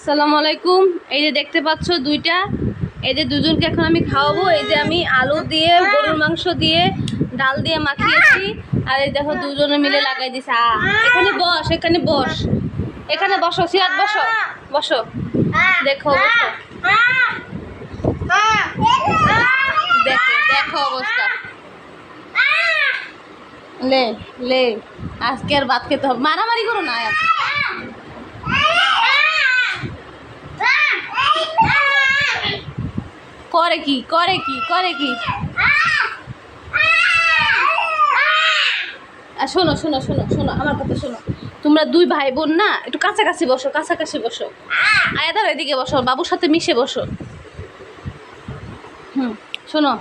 আসসালামু আলাইকুম। এই যে দেখতে পাচ্ছ দুইটা, এই যে দুজনকে এখন আমি খাওয়াবো। এই যে আমি আলু দিয়ে গরুর মাংস দিয়ে ডাল দিয়ে মাখিয়েছি, আর এই দেখো দুজনে মিলে লাগাই দিছে। এখানে বস, এখানে বস, এখানে বসো সিরাত, বসো বসো। দেখো অবস্থা, দেখো দেখো অবস্থা। লে লে আজকে আর ভাত খেতে হবে, মারামারি করো না। করে কি করে কি করে কি? শোনো শোনো শোনো শোনো, আমার কথা শোনো। তোমরা দুই ভাই বোন না, একটু কাছাকাছি বসো, কাছাকাছি বসো। আয়াদার এদিকে বসো, বাবুর সাথে মিশে বসো। শোনো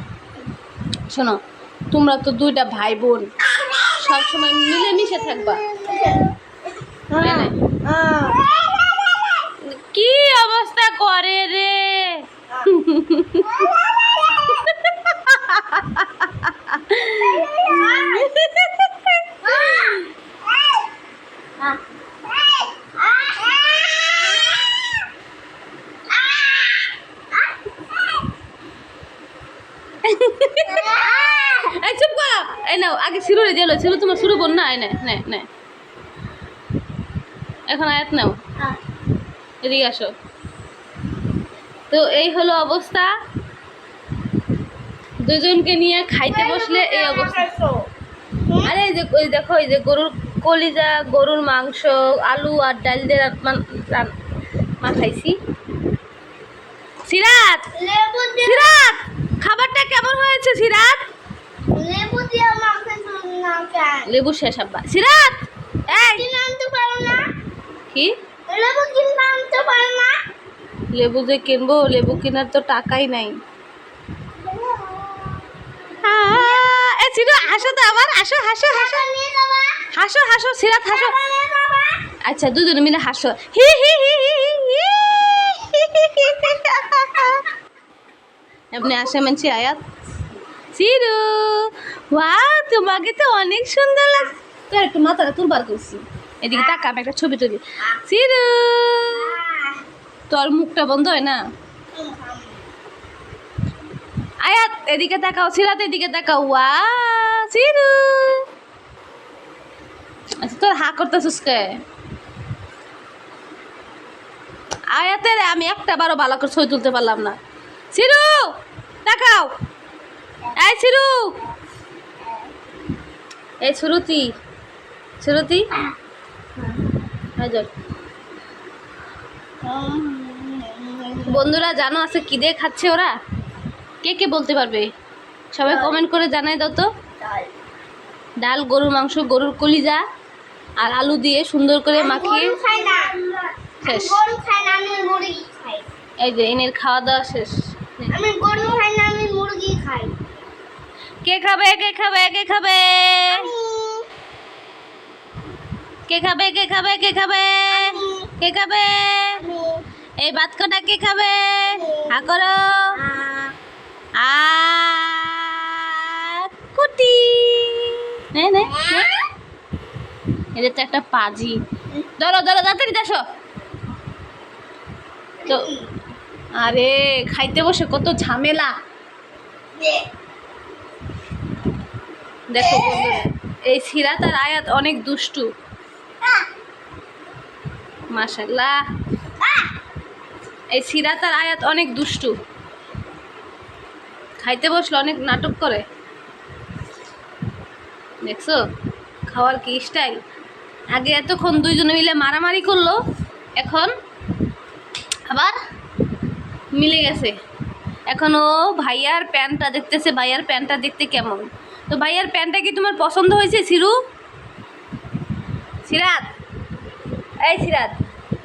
শোনো, তোমরা তো দুইটা ভাই বোন, সবসময় মিলেমিশে থাকবা। কি অবস্থা করে রে? চুপ কর। এই নাও আগে শিরুরে দিলো, শিরু তোমার শুরু বোন না। নে নে নে, এখন আয়াত নাও, এদিকে আসো। তো এই হলো অবস্থা, দুজনকে নিয়ে খাইতে বসলে এই অবস্থা। আরে এই যে ওই দেখো, এই যে গরুর কলিজা, গরুর মাংস, আলু আর ডাল দিয়ে মাখাইছি। সিরাত সিরাত, খাবারটা কেমন হয়েছে সিরাত? লেবু দিয়ে মাখানো না কেন? লেবু শেষ আব্বা। সিরাত এই কিনে আনতে পারো না? কি লেবু কিনে আনতে পারো না? লেবু যে কিনবো, লেবু কেনার তো টাকাই নাই। এ সিরু হাসো তো আবার, হাসো হাসো হাসো নিয়ে যাবা? হাসো হাসো সিরাত হাসো। নিয়ে যাবা? আচ্ছা দুজনে মিলে হাসো। হি হি হি হি হি। আপনি আসে মানছি আয়াত। সিরু ওয়াও, তোমাকে তো অনেক সুন্দর লাগছে। তো একটু মাথাটা তুলবার করছি, এদিকে তাকা, আমি একটা ছবি তুলি। সিরু তোর মুখটা বন্ধ হয় না। আয়াত এদিকে তাকাও, সিরাত এদিকে তাকাও। ওয়াও সিরু, আচ্ছা তোর হা করতেছিস কে? আয়াতের আমি একটা বারো ভালো করে ছবি তুলতে পারলাম না। সিরু তাকাও, এই সিরু, এই শ্রুতি, শ্রুতি বন্ধুরা জানো আছে কি দিয়ে খাচ্ছে ওরা? কে কে বলতে পারবে? সবাই কমেন্ট করে জানাই দাও তো। ডাল, গরুর মাংস, গরুর কলিজা আর আলু দিয়ে সুন্দর করে মাখিয়ে গরু খাই না। শেষ। গরু খাই না, আমি মুরগি খাই। এই যে এনের খাওয়া দাওয়া শেষ। আমি গরু খাই না, আমি মুরগি খাই। কে খাবে কে খাবে কে খাবে কে খাবে কে খাবে কে খাবে কে খাবে? এই ভাত কটা কে খাবে? হা করো। কুটি নে নে, এদের তো একটা পাজি। ধরো ধরো তাড়াতাড়ি দেখো তো। আরে খাইতে বসে কত ঝামেলা। দেখো বন্ধুরা, এই সিরাত আর আয়াত অনেক দুষ্টু, মাশাআল্লাহ। এই সিরাত আর আয়াত অনেক দুষ্টু, খাইতে বসলে অনেক নাটক করে। দেখছো খাওয়ার কি স্টাইল? আগে এতক্ষণ দুইজনে মিলে মারামারি করলো, এখন আবার মিলে গেছে। এখন ও ভাইয়ার প্যান্টটা দেখতেছে, ভাইয়ার প্যান্টটা দেখতে কেমন। তো ভাইয়ার প্যান্টটা কি তোমার পছন্দ হয়েছে সিরু? সিরাত, এই সিরাত,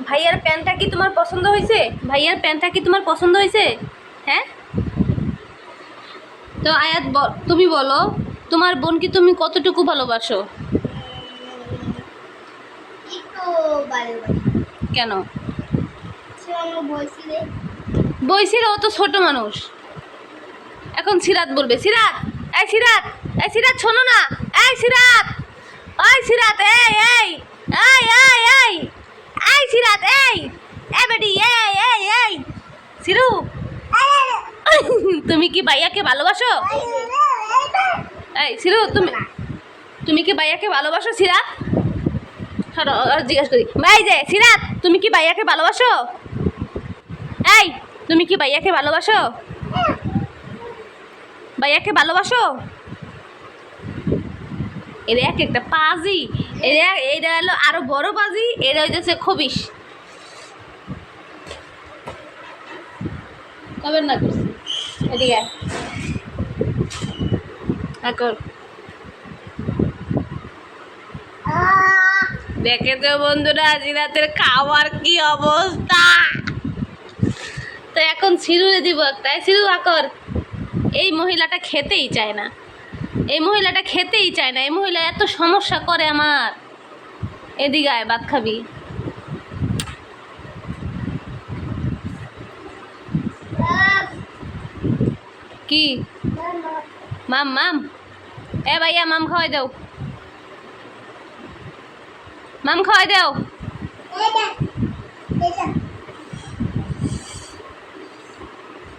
ভাইয়ার প্যান্টটা কি তোমার পছন্দ হয়েছে? ভাইয়ার প্যান্টটা কি তোমার পছন্দ হয়েছে? হ্যাঁ। তো আয়াত তুমি বলো, তোমার বোনকে তুমি কতটুকু ভালোবাসো? একটু ভালোবাসি। কেন? সে আমার বয়সী। বইছিল, ও তো ছোট মানুষ। এখন সিরাত বলবে, সিরাত এই সিরাত, এই সিরাত শোনো না, এই সিরাত, ওই সিরাত, এই এই এই এই এই এই সিরাত, এই বেটি, সিরু তুমি কি ভাইয়াকে ভালোবাসো? এই সিরু তুমি কি ভাইয়াকে ভালোবাসো সিরাত? জিজ্ঞাসা করি ভাই যে সিরাত তুমি কি ভাইয়াকে ভালোবাসো? এই তুমি কি ভাইয়াকে ভালোবাসো? ভাইয়াকে ভালোবাসো? এর এক একটা পাজি, এটা হলো আরো বড় পাজি, এটা হইতেছে খবিস। কবে না করছি এদিকে এখন দেখে তো বন্ধুরা জিরাতের খাওয়ার কি অবস্থা। তো এখন সিরুরে দিব একটা, সিরু আকর। এই মহিলাটা খেতেই চায় না, এই মহিলাটা খেতেই চায় না, এই মহিলা এত সমস্যা করে আমার। এদিকে আয় ভাত খাবি। কি মাম মাম? এ ভাইয়া মাম খাওয়াই দাও, মাম খাওয়াই দাও।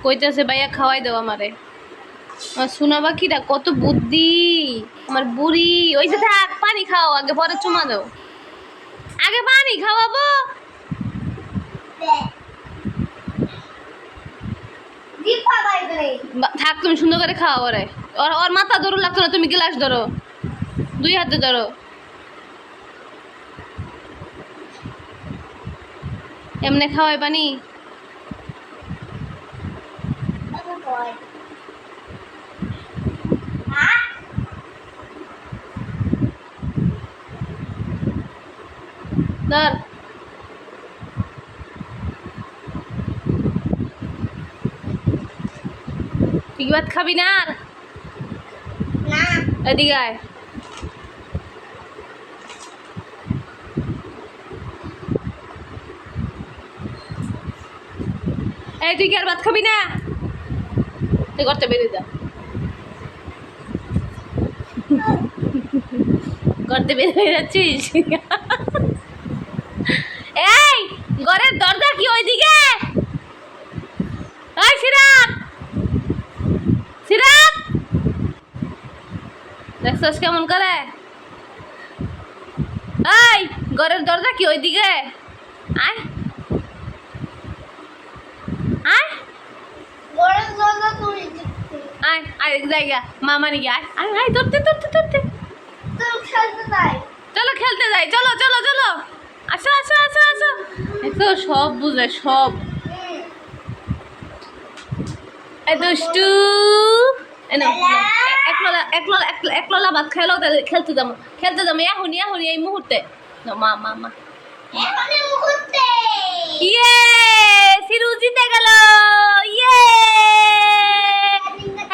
কইতেছে ভাইয়া খাওয়াই দাও আমারে। আমার সোনা পাখিটা কত বুদ্ধি, আমার বুড়ি। ওই যে থাক, পানি খাও আগে, পরে চুমা দাও। আগে পানি খাওয়াবো। থাক, তুমি সুন্দর করে খাওয়া ওরে। ওর মাথা ধরো লাগতো না, তুমি গ্লাস ধরো, দুই হাতে ধরো। এমনি খাওয়াই পানি। ধর তুই কি ভাত খাবি না? আর এদিকে আয়। এই তুই কি আর ভাত খাবি না? তুই করতে বেরিয়ে যা, করতে বেরিয়ে যাচ্ছিস। এই ঘরের দরজা কি ওইদিকে? এই সিরাত, সিরাত দেখছস কেমন করে? এই ঘরের দরজা কি ওইদিকে? আয় আয় আয় আয় জায়গা মামা নিয়ে আয় আয় আয়, ধরতে ধরতে ধরতে। চলো খেলতে যাই, চলো চলো চলো, আসো আসো আসো আসো। দেখো সব বুঝে সব। এ দুষ্টু, একলা ভাত খাইলো, তাহলে খেলতে যাবো, খেলতে যাবো এখনই এখনই এই মুহূর্তে। মা মা মা ইয়ে সিরু জিতে গেল, ইয়ে।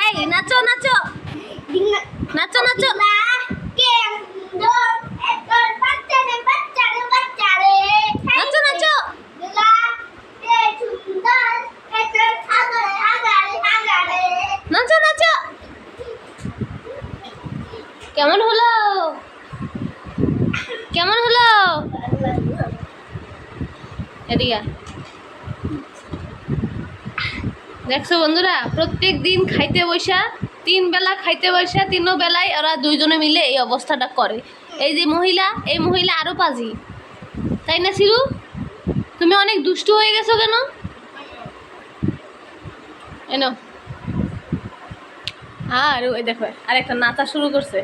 এই নাচো নাচো নাচো নাচো। নাচো নাচো। নাচো নাচো। কেমন হলো, কেমন হলো? এদিকে দেখছো বন্ধুরা, প্রত্যেক দিন খাইতে বসা, 3 বেলা খাইতে বসা, 3 বেলায় ওরা দুইজনে মিলে এই অবস্থাটা করে। এই যে মহিলা, এই মহিলা আরো পাজি, তাই না সিরু? তুমি অনেক দুষ্টু হয়ে গেছো কেন? এনো আর ওই দেখো আরেকটা নাচা শুরু করছে।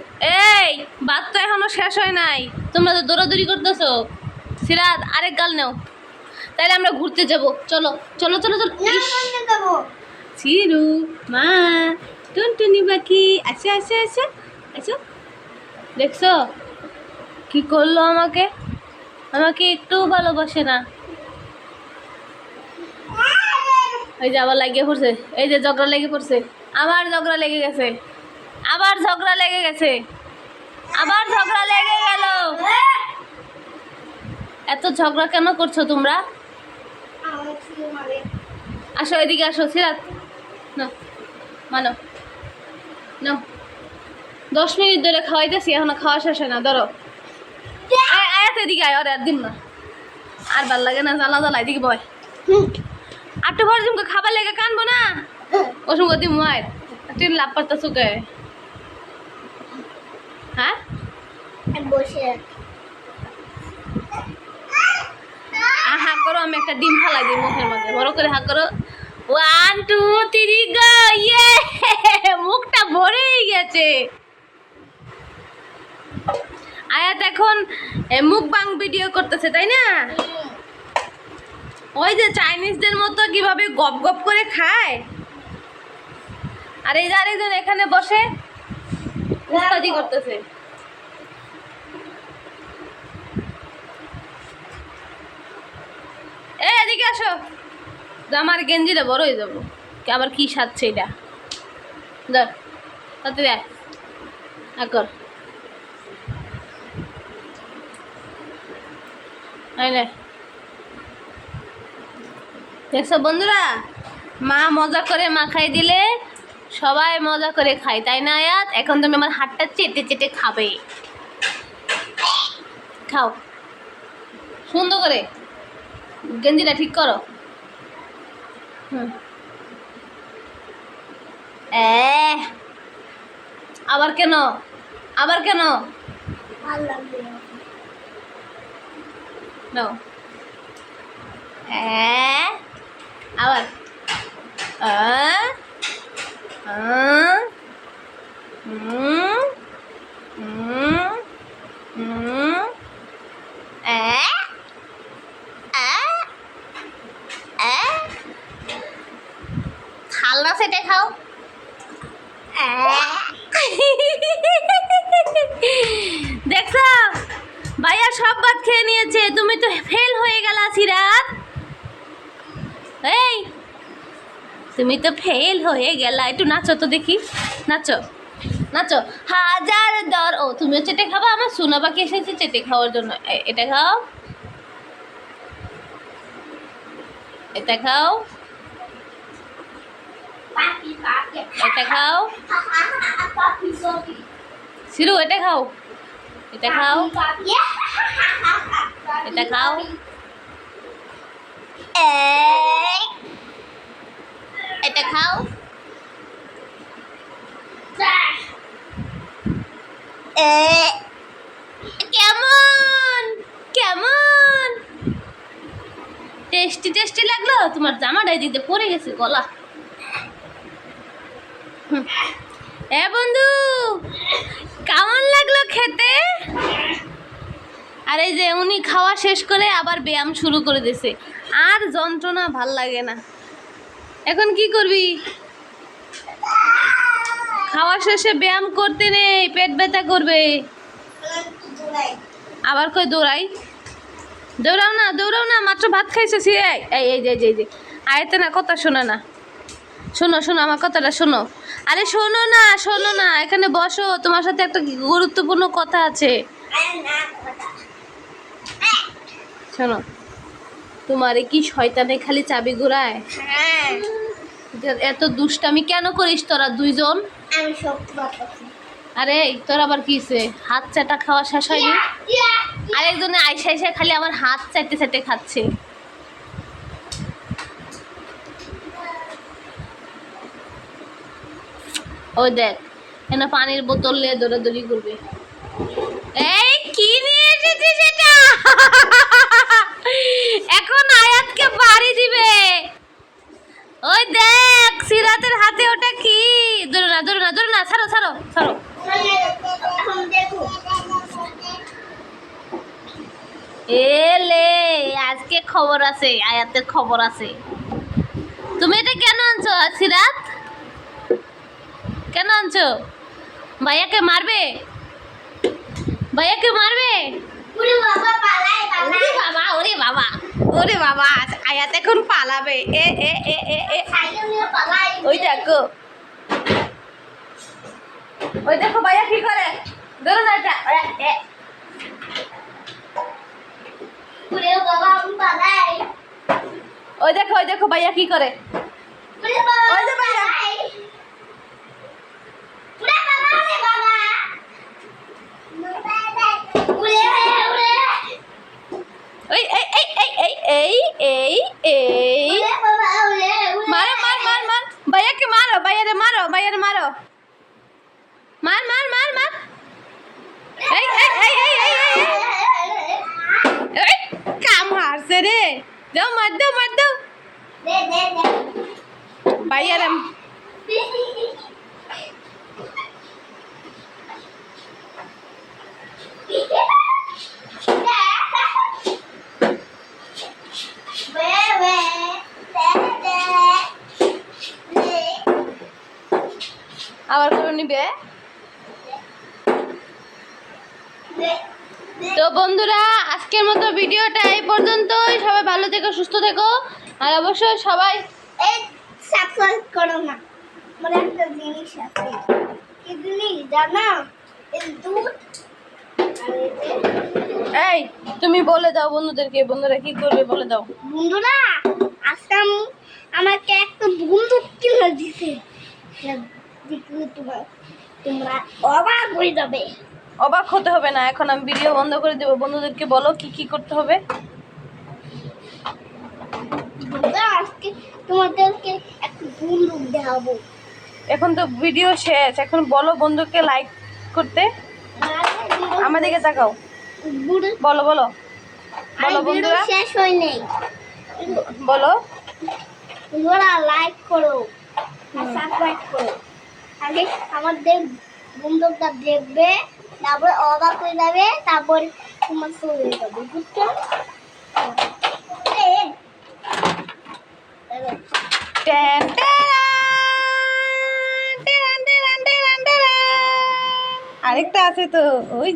এই ভাত তো এখনো শেষ হয় নাই, তোমরা তো দৌড়াদৌড়ি করতেছো। সিরাত আরেক গাল নেও, তাইলে আমরা ঘুরতে যাব। চলো চলো চলো চলো। সিরু মা টুনটুনি পাখি, আসো আসো আসো আসো। দেখছো কি করলো আমাকে? আমাকে একটুও ভালোবাসে না। এই যে আবার লাগিয়ে পড়ছে, এই যে ঝগড়া লেগে পড়ছে, আবার ঝগড়া লেগে গেছে, আবার ঝগড়া লেগে গেছে, আবার ঝগড়া লেগে গেল। এত ঝগড়া কেন করছো তোমরা? আসো এদিকে আসো সিরাত, না মানো না, 10 মিনিট ধরে খাওয়াইতেছি, এখনো খাওয়া শেষ হয় না। ধরো আয়াত এদিকে আয়, আর দিন না, আর ভাল লাগে না, জ্বালা জ্বালা। এদিকে বয়, আটটু ভর তুমি খাবার লেগে কানবো না ও সঙ্গে দি মায়ের তুই লাভ পারতা চুকে হ্যাঁ বসে হা করো আমি একটা ডিম ফালাই দিই মুখের মধ্যে বড় করে হা করো 1 2 3 গো ইয়ে মুখটা ভরেই গেছে আয়াত এখন মুকবাং ভিডিও করতেছে তাই না ওই যে চাইনিজদের মতো কিভাবে গপ গপ করে খায় আর এই যে আরেকজন এখানে বসে উস্তাদি করতেছে এই এদিকে আসো আমার গেঞ্জিটা বড় হয়ে যাবো আবার কি সাজছে এটা ধর তাতে দেখ কর দেখছো বন্ধুরা মা মজা করে মাখাই দিলে সবাই মজা করে খায় তাই না আয়াত এখন তুমি আমার হাতটা চেটে চেটে খাবে খাও সুন্দর করে গেঞ্জিটা ঠিক করো আবার কেন আবার কেন ভালো লাগবে নাও আবার খালনা সেটে খাও দেখছো ভাইয়া সব ভাত খেয়ে নিয়েছে তুমি তো ফেল হয়ে গেলা সিরাত এই তুমি তো ফেল হয়ে গেলা একটু নাচো তো দেখি নাচো নাচো হাজার দর ও তুমিও চেটে খাবা আমার সোনা পাখি এসেছে চেটে খাওয়ার জন্য এটা খাও এটা খাও এটা খাও সিরু এটা খাও এটা খাও এটা খাও এটা খাও কেমন কেমন টেস্টি টেস্টি লাগলো তোমার জামাটাই দিতে পড়ে গেছে গলা বন্ধু কেমন লাগলো খেতে আর এই যে উনি খাওয়া শেষ করে আবার ব্যায়াম শুরু করে দিয়েছে আর যন্ত্রণা ভাল লাগে না এখন কি করবি খাওয়া শেষে ব্যায়াম করতে নেই পেট ব্যথা করবে আবার কই দৌড়াই দৌড়াও না মাত্র ভাত খাইছে এই এই যে এই যে আয়তে না কথা শোনা না শোনো শোনো আমার কথাটা শোনো আরে শোনো না এখানে বসো তোমার সাথে একটা গুরুত্বপূর্ণ কথা আছে শোনো তোমার কি শয়তানে খালি চাবি ঘুরায় এত দুষ্টামি কেন করিস তোরা দুইজন আমি সত্যি বলছি আরে তোর আবার কিছে হাত চাটা খাওয়া শেষ হয়নি আরেকজনে আইসা খালি আমার হাত চাটতে চাটতে খাচ্ছে ওই দেখ এখানে পানির বোতল নিয়ে দৌড়াদৌড়ি করবে এই কি নিয়ে এসেছিস এটা এখন আয়াতকে বাড়ি দিবে ওই দেখ সিরাতের হাতে ওটা কি দৌড়ো না ছাড়ো এলে আজকে খবর আছে আয়াতের খবর আছে তুমি এটা কেন আনছো সিরাত কেন আনছো ভাইয়াকে মারবে ওরে বাবা আয়াত এখন পালাবে ওই দেখো ভাইয়া কি করে ধরো না এটা ওই দেখো ভাইয়া কি করে ওই যে ভাইয়া রে যাও মার দাও দে দে দে ভাইয়ার আবার করে নিবে। তো বন্ধুরা আজকের মতো ভিডিওটা এই পর্যন্তই। সবাই ভালো থেকো, সুস্থ থেকো, আর অবশ্যই সবাই এই সাবস্ক্রাইব করো না। মানে একটা জিনিস আছে, কি জিনিস জানো? এই দুধ আর এই যে এই তুমি বলে দাও বন্ধুদেরকে, বন্ধুরা কি করবে বলে দাও। বন্ধুরা আজকে আমাকে একটা বন্দুক কিনে দিছে, দেখলে তোমরা অবাক হয়ে যাবে। অবাক হতে হবে না, এখন আমি ভিডিও বন্ধ করে দেবো। বন্ধুদেরকে বলো কি কি করতে হবে। বন্ধুরা আজকে তোমাদেরকে একটা বন্দুক দেখাবো। এখন তো ভিডিও শেষ, এখন বলো বন্ধুকে লাইক করতে। আমাদেরকে তাকাও, বলো বলো বলো বন্ধুরা, শেষ হয় নাই। বলো বন্ধুরা লাইক করো আর সাবস্ক্রাইব করো। আগে আমাদের বন্ধুটা দেখবে, তারপরে অবাক হয়ে যাবে, তারপর তোমার চলে যাবে, বুঝছো? Tan tan, tan tan tan. আরেকটা আছে তো, ওই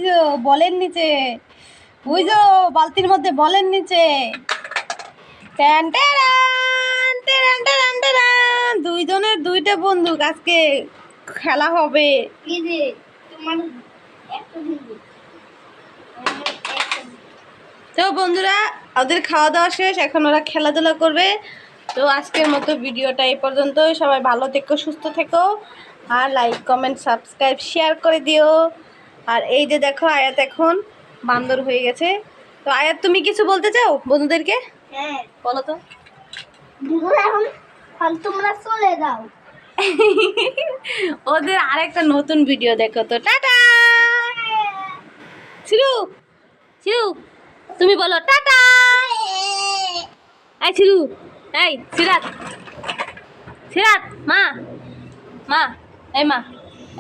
যে বলের নিচে, ওই যে বালতির মধ্যে বলের নিচে। Tan tan tan tan tan. দুইজনের দুইটা বন্দুক, আজকে খেলা হবে। এই যে তোমার একটা বন্দুক, আমার একটা বন্দুক। তো বন্ধুরা ওদের খাওয়া দাওয়া শেষ, এখন ওরা খেলাধুলা করবে। তো আজকের মতো ভিডিওটা এই পর্যন্তই। সবাই ভালো থেকো, সুস্থ থেকো, আর লাইক কমেন্ট সাবস্ক্রাইব শেয়ার করে দিও। আর এই যে দেখো আয়াত এখন বান্দর হয়ে গেছে। তো আয়াত তুমি কিছু বলতে চাও বন্ধুদেরকে? হ্যাঁ বলো তো। বন্ধুরা এখন তোমরা চলে যাও। ওদের আরেকটা নতুন ভিডিও দেখো। তো টাটা। ছিরু ছিরু তুমি বলো টাটা। এই ছিরু, এই সিরাত, সিরাত মা, মা এই মা,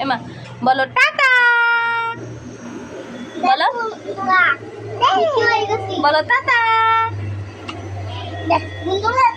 এই মা বলো টাটা। বলো বন্ধুরা দেখি হয়ে গেছি। বলো টাটা। বন্ধুরা